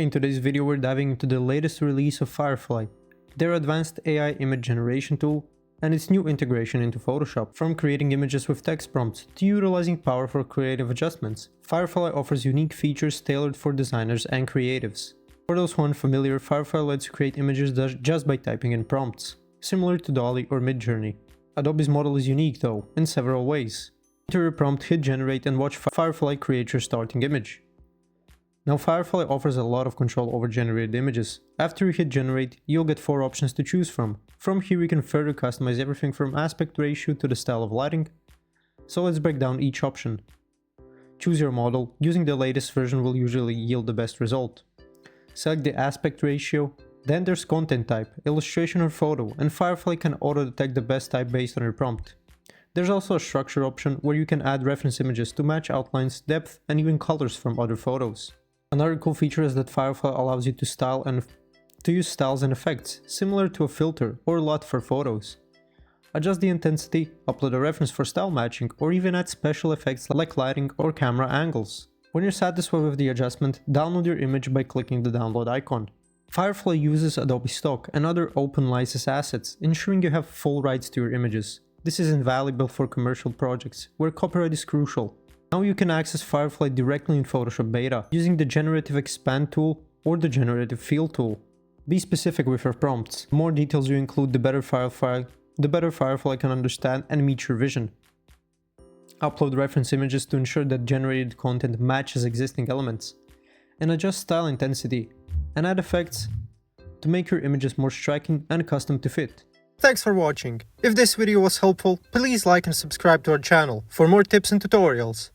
In today's video we're diving into the latest release of Firefly, their advanced AI image generation tool, and its new integration into Photoshop. From creating images with text prompts to utilizing power for creative adjustments, Firefly offers unique features tailored for designers and creatives. For those who aren't familiar, Firefly lets you create images just by typing in prompts, similar to DALL-E or Midjourney. Adobe's model is unique though, in several ways. Enter your prompt, hit generate, and watch Firefly create your starting image. Now Firefly offers a lot of control over generated images. After you hit generate, you'll get 4 options to choose from. From here you can further customize everything from aspect ratio to the style of lighting. So let's break down each option. Choose your model. Using the latest version will usually yield the best result. Select the aspect ratio. Then there's content type, illustration or photo, and Firefly can auto-detect the best type based on your prompt. There's also a structure option where you can add reference images to match outlines, depth, and even colors from other photos. Another cool feature is that Firefly allows you to use styles and effects, similar to a filter or LUT for photos. Adjust the intensity, upload a reference for style matching, or even add special effects like lighting or camera angles. When you're satisfied with the adjustment, download your image by clicking the download icon. Firefly uses Adobe stock and other open license assets, ensuring you have full rights to your images. This is invaluable for commercial projects, where copyright is crucial. Now you can access Firefly directly in Photoshop Beta, using the Generative Expand tool or the Generative Fill tool. Be specific with your prompts. The more details you include, the better Firefly can understand and meet your vision. Upload reference images to ensure that generated content matches existing elements. And adjust style intensity, and add effects to make your images more striking and custom to fit. Thanks for watching. If this video was helpful, please like and subscribe to our channel for more tips and tutorials.